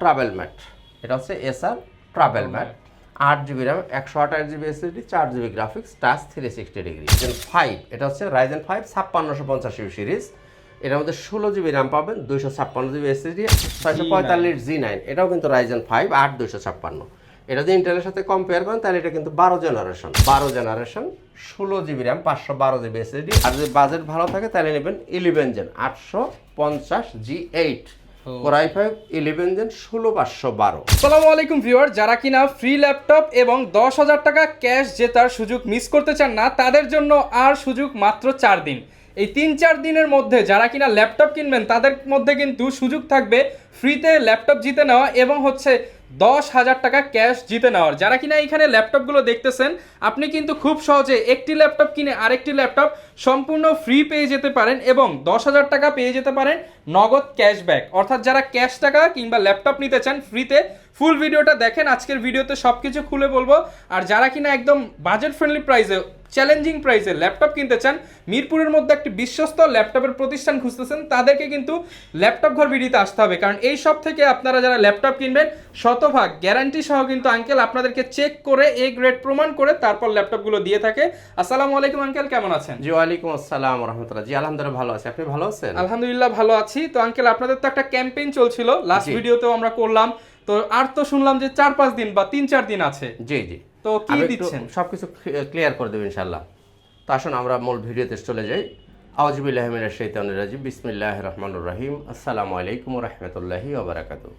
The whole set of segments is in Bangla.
ট্রাভেল ম্যাট, এটা হচ্ছে Acer TravelMate, 8GB RAM, 128GB SSD, 4GB graphics, touch 360 degree. Ryzen 5, এটা হচ্ছে Ryzen 5 5650 সিরিজ। এটার মধ্যে 16GB র্যাম পাবেন, 256GB SSD, 645 G9, এটাও কিন্তু Ryzen 5 8256। এটা যদি ইন্টেলের সাথে কম্পেয়ার করেন তাহলে এটা কিন্তু 12 generation, 16GB RAM, 512GB SSD। আর যদি বাজেট ভালো থাকে তাহলে নেবেন 11 gen 850 G8 Core i5 11 gen 16512। আসসালামু আলাইকুম ভিউয়ার, যারা কিনা ফ্রি ল্যাপটপ এবং 10,000 টাকা ক্যাশ জেতার সুযোগ মিস করতে চান না, তাদের জন্য আর সুযোগ মাত্র 4 দিন। এই 3-4 দিনের মধ্যে যারা কিনা ল্যাপটপ কিনবেন তাদের মধ্যে কিন্তু সুযোগ থাকবে ফ্রিতে ল্যাপটপ জিতে নেওয়া এবং হচ্ছে 10,000 টাকা ক্যাশ জিতে নেওয়ার। যারা কিনা এখানে ল্যাপটপগুলো দেখতেছেন, আপনি কিন্তু খুব সহজে একটি ল্যাপটপ কিনে আরেকটি ল্যাপটপ সম্পূর্ণ ফ্রি পেয়ে যেতে পারেন এবং 10,000 টাকা পেয়ে যেতে পারেন নগদ ক্যাশব্যাক। অর্থাৎ যারা ক্যাশ টাকা কিংবা ল্যাপটপ নিতে চান ফ্রিতে, ফুল ভিডিওটা দেখেন। আজকের ভিডিওতে সব কিছু খুলে বলবো। আর যারা কিনা একদম বাজেট ফ্রেন্ডলি প্রাইসে, চ্যালেঞ্জিং প্রাইসে ল্যাপটপ কিনতে চান, মিরপুরের মধ্যে একটি বিশ্বস্ত ল্যাপটপের প্রতিষ্ঠান খুঁজতেছেন, তাদেরকে কিন্তু ল্যাপটপ ঘর ভিডিওতে আসতে হবে। কারণ এই সব থেকে আপনারা যারা ল্যাপটপ কিনবেন, শতভাগ গ্যারান্টি সহ কিন্তু আঙ্কেল আপনাদেরকে চেক করে এ গ্রেড প্রমাণ করে তারপর ল্যাপটপগুলো দিয়ে থাকে। আসসালামু আলাইকুম আঙ্কেল, কেমন আছেন? জি ওয়ালাইকুম আসসালাম ওয়া রাহমাতুল্লাহ। জি আলহামদুলিল্লাহ ভালো আছি, আপনি ভালো আছেন? আলহামদুলিল্লাহ ভালো আছি। তো আঙ্কেল, আপনাদের তো একটা ক্যাম্পেইন চলছিল, লাস্ট ভিডিওতেও আমরা করলাম, তো আর তো শুনলাম যে 4-5 দিন বা 3-4 দিন আছে। জি জি, তো কি দিচ্ছেন? সবকিছু ক্লিয়ার করে দেব ইনশাআল্লাহ। তো আসুন আমরা মূল ভিডিওতে চলে যাই। আউযু বিল্লাহি মিনাশ শাইতানির রাজিম, বিসমিল্লাহির রহমানির রহিম। আসসালামু আলাইকুম ওয়া রাহমাতুল্লাহি ওয়া বারাকাতুহু।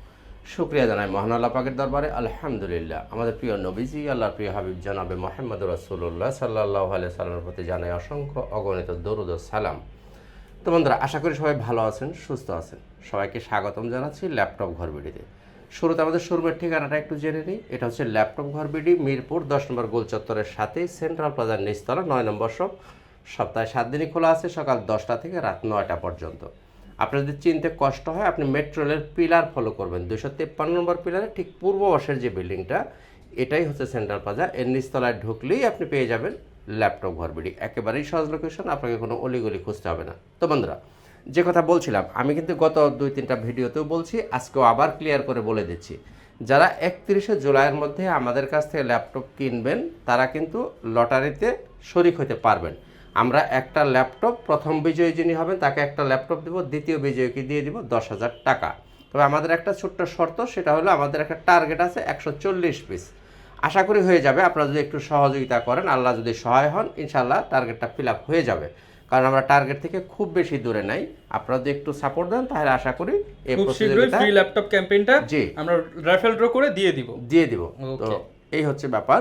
শুকরিয়া জানাই মহান আল্লাহ পাকের দরবারে, আলহামদুলিল্লাহ। আমাদের প্রিয় নবীজি, আল্লাহর প্রিয় হাবিব জনাবে মুহাম্মদুর রাসূলুল্লাহ সাল্লাল্লাহু আলাইহি সাল্লামের প্রতি জানাই অসংখ্য অগণিত দরুদ ও সালাম। তো বন্ধুরা, আশা করি সবাই ভালো আছেন, সুস্থ আছেন। সবাইকে স্বাগতম জানাচ্ছি ল্যাপটপ ঘর বিডিতে। শুরুতে আমাদের শোরুমের ঠিকানাটা একটু জেনে নিই। এটা হচ্ছে ল্যাপটপ ঘর বিডি, মিরপুর 10 নম্বর গোল চত্বরের সাথে সেন্ট্রাল প্লাজার নিচতলা, 9 নম্বর শপ। সপ্তাহে 7 দিনই খোলা আছে, সকাল 10টা থেকে রাত 9টা পর্যন্ত। আপনার যদি চিনতে কষ্ট হয়, আপনি মেট্রো রেলের পিলার ফলো করবেন। 253 নম্বর পিলারে ঠিক পূর্ব পাশের যে বিল্ডিংটা, এটাই হচ্ছে সেন্ট্রাল প্লাজা। এর নিচতলায় ঢুকলেই আপনি পেয়ে যাবেন ল্যাপটপ ঘর বিডি। একেবারেই সহজ লোকেশন, আপনাকে কোনো অলিগলি খুঁজতে হবে না। তো বন্ধুরা, যে কথা বলছিলাম, আমি কিন্তু গত 2-3টা ভিডিওতেও বলছি, আজকেও আবার ক্লিয়ার করে বলে দিচ্ছি। যারা 31শে জুলাইয়ের মধ্যে আমাদের কাছ থেকে ল্যাপটপ কিনবেন, তারা কিন্তু লটারিতে শরিক হতে পারবেন। আমরা একটা ল্যাপটপ, প্রথম বিজয়ী যিনি হবেন তাকে একটা ল্যাপটপ দেবো, দ্বিতীয় বিজয়ীকে দিয়ে দিব 10,000 টাকা। তবে আমাদের একটা ছোট্ট শর্ত, সেটা হলো আমাদের একটা টার্গেট আছে 140 পিস। আশা করি হয়ে যাবে, আপনারা যদি একটু সহযোগিতা করেন, আল্লাহ যদি সহায় হন, ইনশাআল্লাহ টার্গেটটা ফিল আপ হয়ে যাবে। কারণ আমরা টার্গেট থেকে খুব বেশি দূরে নাই। আপনারা যদি একটু সাপোর্ট দেন তাহলে আশা করি এই প্রতিযোগিতা, ফ্রি ল্যাপটপ ক্যাম্পেইনটা আমরা রাফেল ড্র করে দিয়ে দিব। তো এই হচ্ছে ব্যাপার।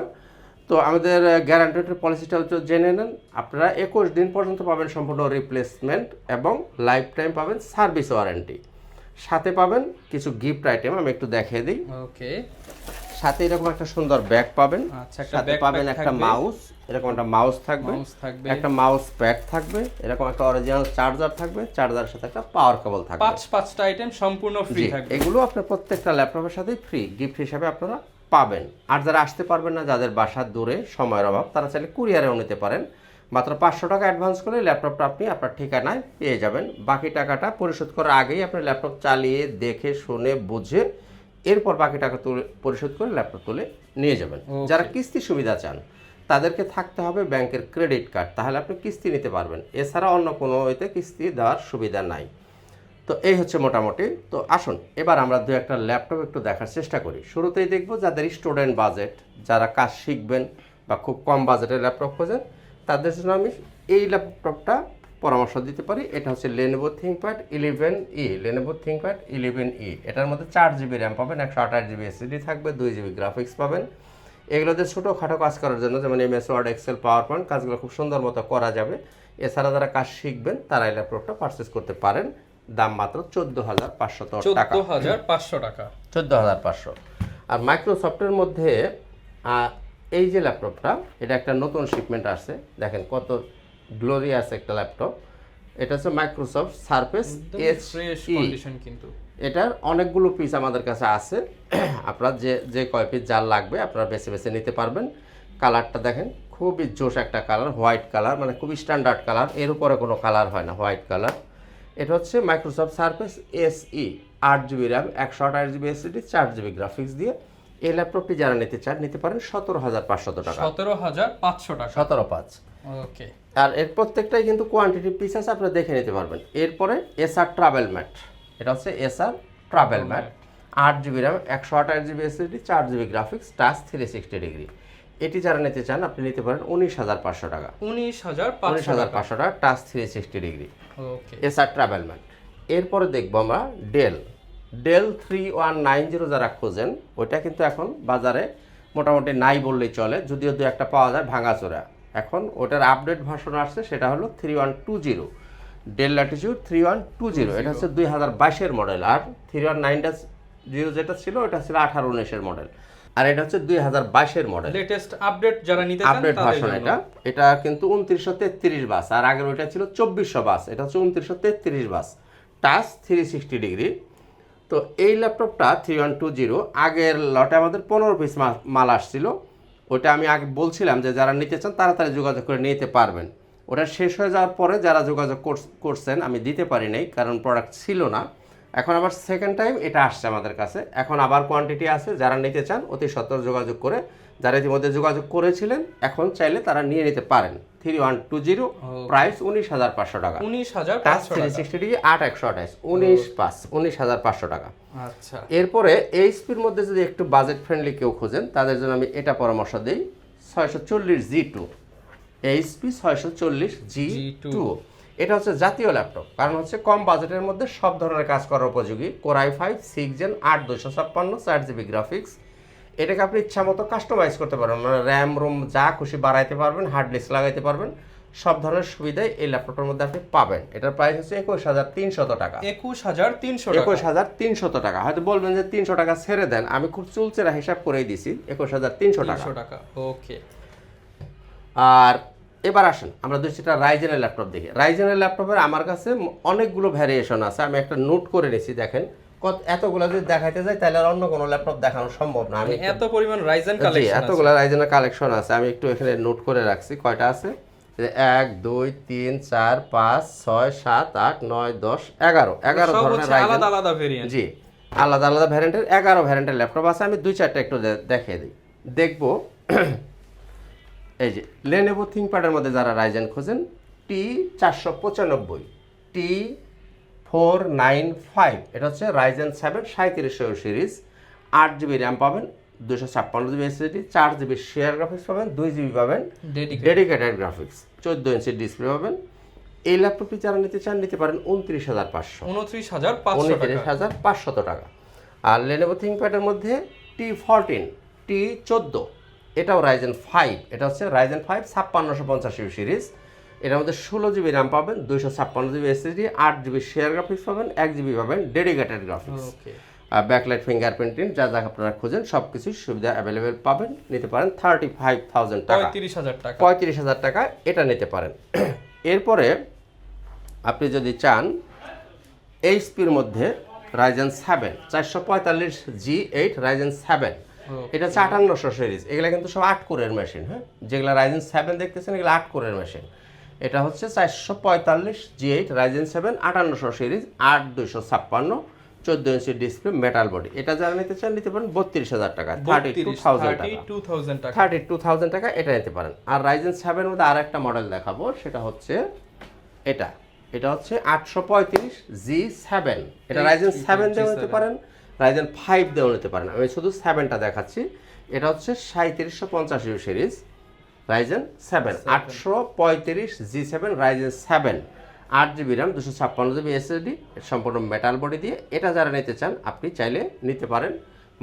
তো আমাদের গ্যারান্টির পলিসিটা হচ্ছে জেনে নেন। আপনারা 21 দিন পর্যন্ত পাবেন সম্পূর্ণ রিপ্লেসমেন্ট এবং লাইফ টাইম পাবেন সার্ভিস ওয়ারেন্টি। সাথে পাবেন কিছু গিফট আইটেম, আমি একটু দেখিয়ে দিই। ওকে, সাথে এরকম একটা সুন্দর ব্যাগ পাবেন, সাথে পাবেন একটা মাউস, এরকম একটা মাউস থাকবে, একটা মাউস প্যাড থাকবে, এরকম একটা অরিজিনাল চার্জার থাকবে, চার্জারের সাথে একটা পাওয়ার কেবল থাকবে। 5-5টা আইটেম সম্পূর্ণ ফ্রি থাকবে। এগুলো আপনার প্রত্যেকটা ল্যাপটপের সাথে ফ্রি গিফট হিসাবে আপনারা পাবেন। আর যারা আসতে পারবেন না, যাদের বাসা দূরে, সময়ের অভাব, তারা চাইলে কুরিয়ারেও নিতে পারেন। মাত্র 500 টাকা অ্যাডভান্স করে ল্যাপটপটা আপনি আপনার ঠিকানায় পেয়ে যাবেন। বাকি টাকাটা পরিশোধ করার আগেই আপনি ল্যাপটপ চালিয়ে দেখে শুনে বুঝে এরপর বাকি টাকা পরিশোধ করে ল্যাপটপ তুলে নিয়ে যাবেন। যারা কিস্তি সুবিধা চান, তাদেরকে থাকতে হবে ব্যাংকের ক্রেডিট কার্ড, তাহলে আপনি কিস্তি নিতে পারবেন। এছাড়া অন্য কোনো ওইতে কিস্তি দেওয়ার সুবিধা নাই। তো এই হচ্ছে মোটামুটি। তো আসুন এবার আমরা দু একটা ল্যাপটপ একটু দেখার চেষ্টা করি। শুরুতেই দেখব যাদের স্টুডেন্ট বাজেট, যারা কাজ শিখবেন বা খুব কম বাজেটের ল্যাপটপ খোঁজেন, তাদের জন্য আমি এই ল্যাপটপটা পরামর্শ দিতে পারি। এটা হচ্ছে Lenovo ThinkPad 11E, Lenovo ThinkPad 11E। এটার মধ্যে 4GB র্যাম পাবেন, 128GB SSD থাকবে, 2GB গ্রাফিক্স পাবেন। এগুলোতে ছোটোখাটো কাজ করার জন্য, যেমন MS Word, Excel, PowerPoint, কাজগুলো খুব সুন্দর মতো করা যাবে। এছাড়া যারা কাজ শিখবেন তারা এই ল্যাপটপটা পারচেস করতে পারেন। দাম মাত্র 14,500 টাকা। 14,500 টাকা, 14,500। আর মাইক্রোসফটের মধ্যে এই যে ল্যাপটপটা, এটা একটা নতুন শিপমেন্ট আসছে। দেখেন কত গ্লোরিয়াস একটা ল্যাপটপ। এটা হচ্ছে মাইক্রোসফট সারফেস SE। কিন্তু এটার অনেকগুলো পিস আমাদের কাছে আছে। আপনার যে কয় পিস যার লাগবে আপনারা বেছে বেছে নিতে পারবেন। কালারটা দেখেন, খুবই জোশ একটা কালার, হোয়াইট কালার, মানে খুবই স্ট্যান্ডার্ড কালার, এর উপরে কোনো কালার হয় না, হোয়াইট কালার। এটা হচ্ছে Microsoft surface SE 8 GB RAM 128 GB SSD 4 GB graphics দিয়ে এই ল্যাপটপটি যারা নিতে চান নিতে পারেন 17,500 টাকা। 17,500 টাকা। 17,500। ওকে। আর এর প্রত্যেকটাই কিন্তু কোয়ান্টিটি পিস আছে, আপনারা দেখে নিতে পারবেন। এরপরে এসআর ট্রাভেল ম্যাট, এটা হচ্ছে Acer travel mat 8 GB RAM 128 GB SSD 4 GB graphics touch 360 degree. এটি যারা নিতে চান আপনি নিতে পারেন 19,500 টাকা। 19,500 টাকা touch 360 degree. Okay. SR travel mat. এরপরে দেখবো আমরা ডেল 3190 যারা খোঁজেন, ওইটা কিন্তু এখন বাজারে মোটামুটি নাই বললেই চলে, যদিও দু একটা পাওয়া যায় ভাঙাচোরা। এখন ওটার আপডেট ভার্সন আসছে, সেটা হলো 3120 ডেল ল্যাটিটিউড 3120। এটা হচ্ছে 2022-এর মডেল। আর 3190 যেটা ছিল ওটা ছিল 18-19-এর মডেল, আর এটা হচ্ছে 2022-এর মডেল। লেটেস্ট আপডেট যারা নিতে চান আপডেট তাদের ভার্সন জন্য। এটা কিন্তু 2933 বাস, আর আগের ওইটা ছিল 2400 বাস, এটা হচ্ছে 2933 বাস টাচ 360 ডিগ্রি। তো এই ল্যাপটপটা 3120 আগের লটে আমাদের 15 পিস মাল আসছিল। ওটা আমি আগে বলছিলাম যে যারা নিতে চান তাড়াতাড়ি যোগাযোগ করে নিতে পারবেন। ওটা শেষ হয়ে যাওয়ার পরে যারা যোগাযোগ করছেন আমি দিতে পারি নাই, কারণ প্রোডাক্ট ছিল না। এখন আবার সেকেন্ড টাইম এটা আসছে আমাদের কাছে, এখন আবার কোয়ান্টিটি আছে। যারা নিতে চান অতি সত্বর যোগাযোগ করে, যারা ইতিমধ্যে যোগাযোগ করেছিলেন এখন চাইলে তারা নিয়ে নিতে পারেন। 3120 প্রাইস 19,500 টাকা। 19,500 টাকা। 360 ডিগ্রি 8/128 19,500 টাকা। আচ্ছা। এরপরে এইচপির মধ্যে যদি একটু বাজেট ফ্রেন্ডলি কেউ খোঁজেন তাদের জন্য আমি এটা পরামর্শ দিই, 640 G2 এইচপি 640 G2। এটা হচ্ছে জাতীয় ল্যাপটপ, কারণ হচ্ছে কম বাজেটের মধ্যে সব ধরনের কাজ করার উপযোগী। Core i5 6 Gen 8/256 4 GB graphics. এটাকে আপনি ইচ্ছা মতো কাস্টমাইজ করতে পারবেন, মানে র্যাম রোম যা খুশি বাড়াইতে পারবেন, হার্ড ডিস্ক লাগাইতে পারবেন, সব ধরনের সুবিধাই এই ল্যাপটপের মধ্যে আপনি পাবেন। এটার প্রাইস হচ্ছে 21,300 টাকা। 21,300 টাকা। হয়তো বলবেন যে 300 টাকা ছেড়ে দেন, আমি খুব চুলচেরা হিসাব করেই দিছি 21,300 টাকা। ওকে। আর এবার আসেন আমরা দুইটা রাইজেনের ল্যাপটপ দেখি। রাইজেনের ল্যাপটপের আমার কাছে অনেকগুলো ভ্যারিয়েশন আছে, আমি একটা নোট করে নিয়েছি। দেখেন এতগুলো যদি দেখাইতে যাই তাহলে আর অন্য কোনো ল্যাপটপ দেখানো সম্ভব না। আমি এত পরিমাণ রাইজেন কালেকশন আছে, এতগুলো রাইজেনের কালেকশন আছে, আমি একটু এখানে নোট করে রাখছি কয়টা আছে। 1 2 3 4 5 6 7 8 9 10 11 ধরনের রাইজেন, আলাদা আলাদা ভেরিয়েন্ট। জি আলাদা আলাদা ভ্যারিয়েন্টের 11 ভ্যারিয়েন্টের ল্যাপটপ আছে। আমি 2-4টা একটু দেখিয়ে দিই। দেখবো এই যে Lenovo ThinkPad-এর মধ্যে যারা রাইজেন খোঁজেন, T495 T495 এটা হচ্ছে রাইজেন 7 3700 সিরিজ। 8 GB র্যাম পাবেন, 256 GB SSD, 4 GB share graphics পাবেন, 2 GB পাবেন ডেডিকেটেড গ্রাফিক্স, 14 ইঞ্চি ডিসপ্লে পাবেন। এই ল্যাপটপটি যারা নিতে চান নিতে পারেন 29,500 টাকা। আর Lenovo ThinkPad-এর মধ্যে T14 T14 এটাও রাইজেন 5, এটা হচ্ছে রাইজেন 5 5650 সিরিজ। এটার মধ্যে 16 GB র্যাম পাবেন, 256 GB SSD, 8 GB share graphics পাবেন, 1 GB পাবেন ডেডিকেটেড গ্রাফিক্স। ব্যাকলাইট ফিঙ্গারপ্রিন্টিং যা যা আপনারা খোঁজেন সব কিছুর সুবিধা অ্যাভেলেবেল পাবেন। নিতে পারেন 35,000 টাকা, 35,000 টাকা এটা নিতে পারেন। এরপরে আপনি যদি চান এইচপির মধ্যে রাইজেন 7 445 G8 রাইজেন 7, এটা হচ্ছে 5800 সিরিজ। এগুলা কিন্তু সব 8 কোরের মেশিন। হ্যাঁ, যেগুলো রাইজেন 7 দেখতেছেন এগুলো 8 কোরের মেশিন। এটা হচ্ছে 445 G8 রাইজেন 7 5800 সিরিজ, 8256 14 ইঞ্চি ডিসপ্লে, মেটাল বডি। এটা যারা নিতে চান নিতে পারেন 32,000 টাকা, 32,000 টাকা এটা নিতে পারেন। আর রাইজেন 7 এর মধ্যে আর একটা মডেল দেখাবো, সেটা হচ্ছে এটা হচ্ছে 835 G7। এটা রাইজেন 7 দিয়েও নিতে পারেন, রাইজেন 5 দিয়েও নিতে পারেন। আমি শুধু 7টা দেখাচ্ছি। এটা হচ্ছে 3750 series Ryzen 7 835 G7 Ryzen 7, 8 GB RAM, 256 GB SSD, সম্পূর্ণ মেটাল বডি দিয়ে। এটা যারা নিতে চান আপনি চাইলে নিতে পারেন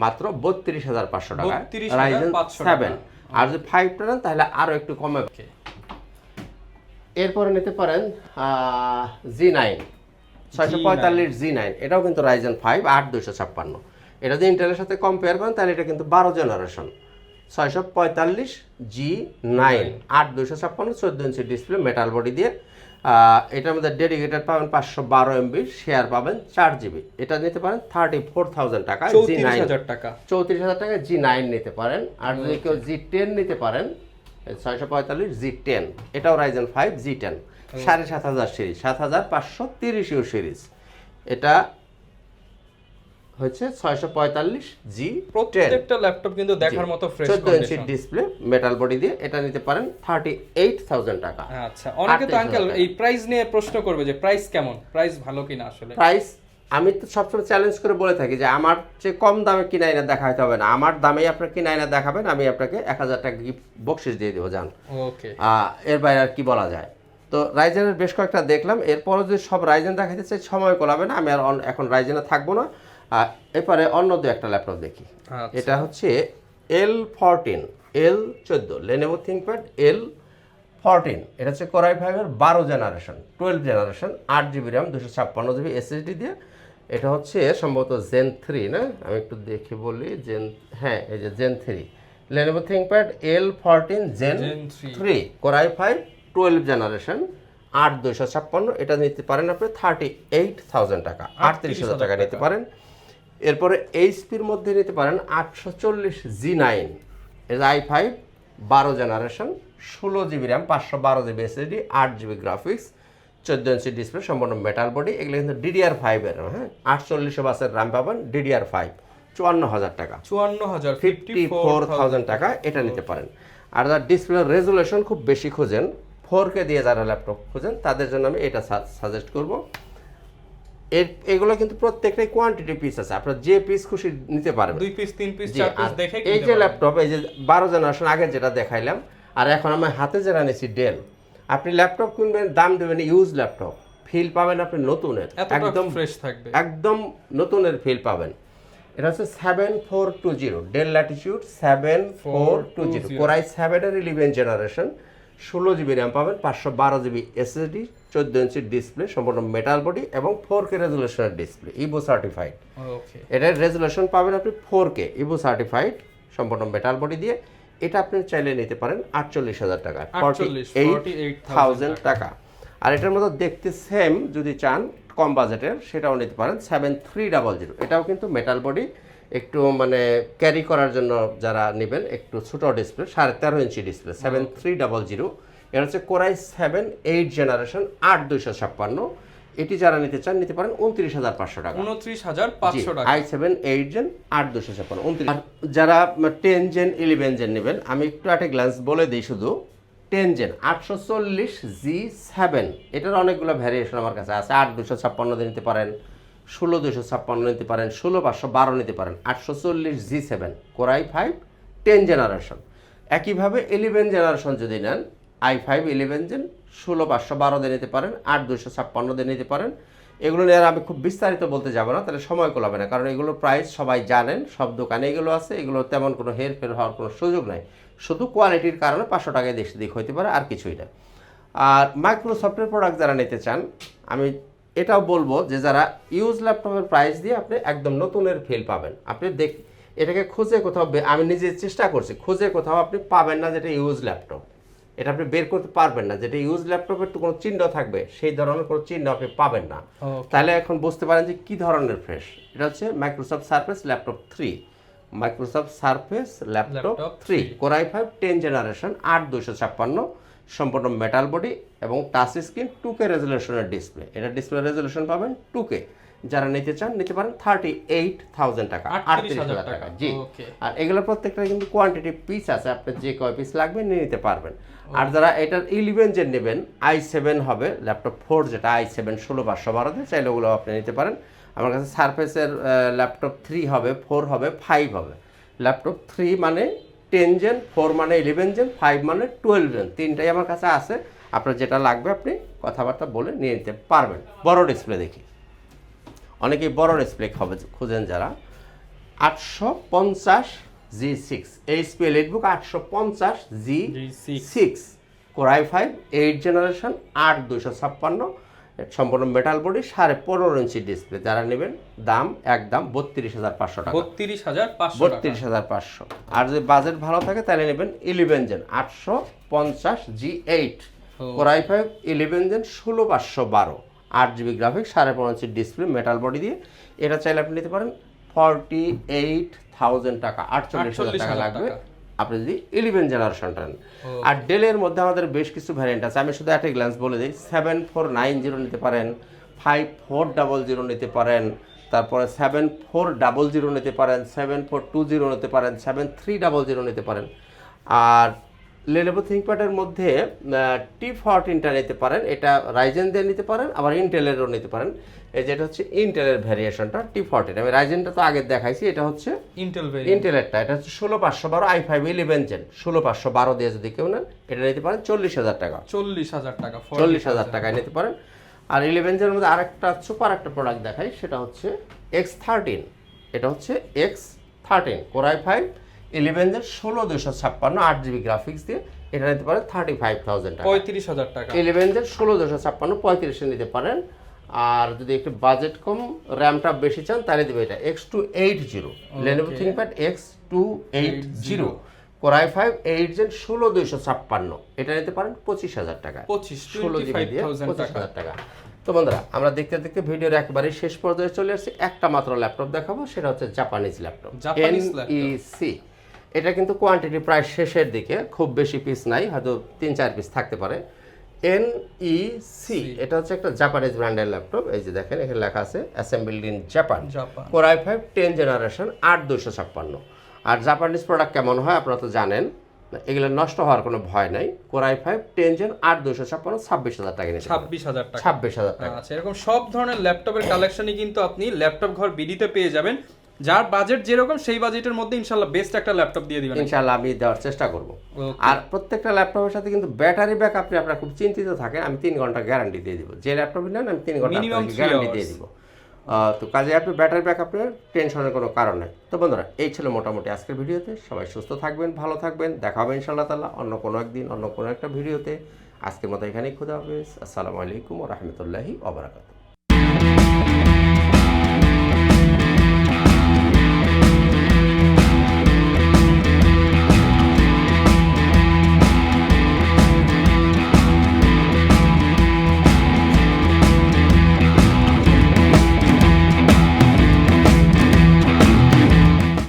মাত্র 32,500 টাকা রাইজেন 7। আর যদি 5টা নেন তাহলে আরও একটু কমে। এরপরে নিতে পারেন G9 645 G9, এটাও কিন্তু রাইজেন 5 8256। এটা যদি ইন্টেলের সাথে কম্পেয়ার করেন তাহলে এটা কিন্তু 12 জেনারেশন। 645 G9 8256 14 ইঞ্চি ডিসপ্লে, মেটাল বডি দিয়ে। এটার মধ্যে ডেডিকেটেড পাবেন 512 MB, শেয়ার পাবেন 4 GB। এটা নিতে পারেন 34,000 টাকা, 34,000 টাকা। 34,000 টাকা G9 নিতে পারেন। আর যদি কেউ G10 নিতে পারেন 645 G10, এটাও রাইজেন 5 G10 7,500 সিরিজ, 7,530 সিরিজ। এটা হচ্ছে 645G প্রত্যেকটা ল্যাপটপ কিন্তু দেখার মতো ফ্রেশ 14 ইঞ্চি ডিসপ্লে মেটাল বডি দিয়ে এটা নিতে পারেন 38,000 টাকা। আচ্ছা, অনেকে তো আঙ্কেল এই প্রাইস নিয়ে প্রশ্ন করবে যে প্রাইস কেমন, প্রাইস ভালো কিনা। আসলে প্রাইস আমি তো সবসময় চ্যালেঞ্জ করে বলে থাকি যে আমার চেয়ে কম দামে কিনা এনে দেখাতে হবে না, আমার দামেই আপনার কিনা এনে দেখাবেন, আমি আপনাকে 1000 টাকা গিফট বকশিস দিয়ে দেবো যান। ওকে, এর বাইরে আর কি বলা যায়। তো রাইজেনের বেশ কয়েকটা দেখলাম, এরপরও যদি সব রাইজেন দেখাতে চাই সময় কোলাবে না, আমি আর এখন রাইজেনে থাকবো না। এরপরে অন্য দু একটা ল্যাপটপ দেখি। এটা হচ্ছে L14 লেনোভো থিংকপ্যাড L14। এটা হচ্ছে Core i5-এর 12 generation 12 generation 8GB RAM 256GB SSD দিয়ে। এটা হচ্ছে সম্ভবত Zen 3 না, আমি একটু দেখে বলি। হ্যাঁ, এই যে Zen 3 Lenovo ThinkPad L14 Zen 3 Core i5 12 generation 8256। এটা নিতে পারেন আপনি 38,000 টাকা, 38,000 টাকা নিতে পারেন। এরপরে এইচপির মধ্যে নিতে পারেন 840G9 এর i5 12 generation 16GB RAM 512GB SSD 8GB graphics 14 inch display সম্পূর্ণ মেটাল বডি। এগুলো কিন্তু DDR5 এর, হ্যাঁ 48 বাসের র্যাম পাবেন DDR5 54,000 টাকা, 54,000 টাকা এটা নিতে পারেন। আর যারা ডিসপ্লে রেজুলেশন খুব বেশি খোঁজেন 4K দিয়ে যারা ল্যাপটপ খোঁজেন তাদের জন্য আমি এটা সাজেস্ট করব। এগুলো কিন্তু প্রত্যেকটাই কোয়ান্টিটি পিস আছে, আপনারা যে পিস খুশি নিতে পারবেন, 2 পিস 3 পিস 4 পিস দেখে। এই যে ল্যাপটপ, এই যে 12 জেনারেশন আগে যেটা দেখাইলাম আর এখন আমি হাতে যেটা নিয়েছি ডেল, আপনি ল্যাপটপ কিনবেন দাম দেবেন ইউজ ল্যাপটপ, ফিল পাবেন আপনি নতুনের, একদম ফ্রেশ থাকবে, একদম নতুনের ফিল পাবেন। এটা হচ্ছে 7420 ডেল ল্যাটিটিউড 7420 Core i7 এর 11 জেনারেশন 16GB র্যাম পাবেন 512GB SSD 14 ইঞ্চি ডিসপ্লে সম্পূর্ণ মেটাল বডি এবং 4K রেজুলেশনের ডিসপ্লে ইভো সার্টিফাইড। ওকে, এটার রেজুলেশন পাবেন আপনি 4K ইভো সার্টিফাইড সম্পূর্ণ মেটাল বডি দিয়ে। এটা আপনি চাইলে নিতে পারেন 48,000 টাকা, 48,000 টাকা। আর এটার মতো দেখতে সেম যদি চান কম বাজেটের সেটাও নিতে পারেন 7300। এটাও কিন্তু মেটাল বডি, একটু মানে ক্যারি করার জন্য যারা নেবেন একটু ছোট ডিসপ্লে 13.5 ইঞ্চি ডিসপ্লে 7300। এটা হচ্ছে Core i7 8 জেনারেশন 8256। এটি যারা নিতে চান নিতে পারেন 29,500 টাকা, 29,500 টাকা i7 8 জেন 8256। আর যারা 10 জেন 11 জেন নেবেন আমি একটু একটা গ্ল্যান্স বলে দিই শুধু। 10 জেন 840G7 এটার অনেকগুলো ভ্যারিয়েশন আমার কাছে আছে, 8256 দিয়ে নিতে পারেন, 16256 নিতে পারেন, 16512 নিতে পারেন, 840G7 Core i5 10 জেনারেশন। একইভাবে 11 জেনারেশন যদি নেন i5 11 জেন 16512 দিয়ে নিতে পারেন, 8256 দিয়ে নিতে পারেন। এগুলো নিয়ে আমি খুব বিস্তারিত বলতে যাব না, তাহলে সময় কোলাবে না, কারণ এগুলোর প্রাইস সবাই জানেন, সব দোকানে এগুলো আছে, এগুলো তেমন কোনো হেরফের হওয়ার কোনো সুযোগ নাই, শুধু কোয়ালিটির কারণে 500 টাকায় দেশ দিক হইতে পারে আর কিছুই না। আর মাইক্রোসফটের প্রোডাক্ট যারা নিতে চান আমি এটাও বলবো যে যারা ইউজ ল্যাপটপের প্রাইস দিয়ে আপনি একদম নতুনের ফিল পাবেন। আপনি এটাকে খুঁজে কোথাও, আমি নিজে চেষ্টা করছি, খুঁজে কোথাও আপনি পাবেন না যেটা ইউজ ল্যাপটপ, এটা আপনি বের করতে পারবেন না, যেটা ইউজ ল্যাপটপের তো কোনো চিহ্ন থাকবে সেই ধরনের কোনো চিহ্ন আপনি পাবেন না। তাহলে এখন বুঝতে পারেন যে কী ধরনের ফ্রেশ। এটা হচ্ছে Microsoft surface laptop 3, Microsoft surface laptop 3 Core i5 10 generation 8256 সম্পূর্ণ মেটাল বডি এবং টাচ স্ক্রিন 2K রেজুলেশনের ডিসপ্লে। এটা ডিসপ্লে রেজুলেশন পাবেন 2K। যারা নিতে চান নিতে পারেন 38,000 টাকা, 38,000 টাকা। জি, আর এগুলো প্রত্যেকটা কিন্তু কোয়ান্টিটি পিস আছে, আপনি যে কয় পিস লাগবে নিয়ে নিতে পারবেন। আর যারা এটার 11 জেন নেবেন i7 হবে ল্যাপটপ 4 যেটা i7 16512 চাইলে ওগুলো আপনি নিতে পারেন। আমার কাছে সারফেসের ল্যাপটপ 3 হবে, 4 হবে, 5 হবে। ল্যাপটপ 3 মানে 10 জেন, 4 মানে 11 জেন, 5 মানে 12 জেন, তিনটাই আমার কাছে আছে। আপনার যেটা লাগবে আপনি কথাবার্তা বলে নিয়ে নিতে পারবেন। বড় ডিসপ্লে দেখি, অনেকেই বড় ডিসপ্লে খুঁজেন যারা, 850G6 HP EliteBook 850G6 Core i5 8 generation 8256 সম্পূর্ণ মেটাল বডি 15.5 ইঞ্চি ডিসপ্লে। যারা নেবেন দাম একদম 32,500 টাকা, 32,500। আর যদি বাজেট ভালো থাকে তাহলে নেবেন 11 gen 850G8 Core i5 11 gen 16512 8GB graphics 15.5 inch display metal body দিয়ে। এটা চাইলে আপনি নিতে পারেন 48,000 টাকা, 48,000 টাকা লাগবে আপনি যদি 11 জেনারেশনটা নেন। আর ডেলের মধ্যে আমাদের বেশ কিছু ভ্যারিয়েন্ট আছে, আমি শুধু একটা গ্ল্যান্স বলে দিই। 7490 নিতে পারেন, 5400 নিতে পারেন, তারপরে 7400 নিতে পারেন, 7420 নিতে পারেন, 7300 নিতে পারেন। আর Lenovo ThinkPad-এর মধ্যে T14টা নিতে পারেন, এটা রাইজেন দিয়ে নিতে পারেন, আবার ইন্টেলেরও নিতে পারেন। এই যেটা হচ্ছে ইন্টেলের ভ্যারিয়েশনটা T14। আমি রাইজেনটা তো আগে দেখাইছি, এটা হচ্ছে ইন্টেলেরটা, এটা হচ্ছে 16512 i5 11 জেন। 16512 দিয়ে যদি কেউ নেন এটা নিতে পারেন 40,000 টাকা। 40,000 টাকায় নিতে পারেন। আর 11 জেনের মধ্যে আরেকটা সুপার একটা প্রোডাক্ট দেখাই, সেটা হচ্ছে X13। এটা হচ্ছে X13 Core i5 11 gen 16256 8GB graphics দিয়ে, এটা নিতে পারেন 35,000 টাকা, 35,000 টাকা। 11 জেন 16256 35 নিতে পারেন। আর যদি একটু বাজেট কম, র্যামটা বেশি চান, তাহলে দেবে এটা X280 Lenovo ThinkPad X280 Core i5 8 gen 16256, এটা নিতে পারেন 25,000 টাকা, 16GB দিয়ে 25,000 টাকা। তো বন্ধুরা, আমরা দেখতে দেখতে ভিডিওর একেবারে শেষ পর্যায়ে চলে আসছি। একটা মাত্র ল্যাপটপ দেখাবো, সেটা হচ্ছে জাপানিজ ল্যাপটপ NEC। এটা কিন্তু কোয়ান্টিটি প্রায় শেষের দিকে, খুব বেশি পিস নাই, হয়তো 3-4 পিস থাকতে পারে। NEC এটা হচ্ছে একটা জাপানিজ ব্র্যান্ডের ল্যাপটপ। এই যে দেখেন এখানে লেখা আছে assembled in Japan, Core i5 10 generation 8256। আর জাপানিজ প্রোডাক্ট কেমন হয় আপনারা তো জানেন, এগুলো নষ্ট হওয়ার কোনো ভয় নাই। Core i5 10 জেন 8256 26,000 টাকা নিচ্ছে, 26,000 টাকা। আচ্ছা, এরকম সব ধরনের ল্যাপটপের কালেকশনই কিন্তু আপনি ল্যাপটপ ঘর বিডিতে পেয়ে যাবেন। যার বাজেট যেরকম সেই বাজেটের মধ্যে ইনশাআল্লাহ বেস্ট একটা ল্যাপটপ দিয়ে দিবেন। ইনশাআল্লাহ আমি দেওয়ার চেষ্টা করব। আর প্রত্যেকটা ল্যাপটপের সাথে কিন্তু ব্যাটারি ব্যাকআপ নিয়ে আপনারা খুব চিন্তিত থাকেন, আমি 3 ঘন্টা গ্যারান্টি দিয়ে দিব। যে ল্যাপটপ নেন আমি 3 ঘন্টা গ্যারান্টি দিয়ে দিব। তো কাজে আপনি ব্যাটারি ব্যাকআপ নিয়ে টেনশনের কোনো কারণ নেই। তো বন্ধুরা, এই ছিল মোটামুটি আজকের ভিডিওতে। সবাই সুস্থ থাকবেন, ভালো থাকবেন, দেখা হবে ইনশাআল্লাহ তাআলা অন্য কোনো একদিন অন্য কোনো একটা ভিডিওতে। আজকের মতো এখানেই, খুদা হাফেজ। আসসালামু আলাইকুম ওয়া রাহমাতুল্লাহি ওয়া বারাকাতুহু।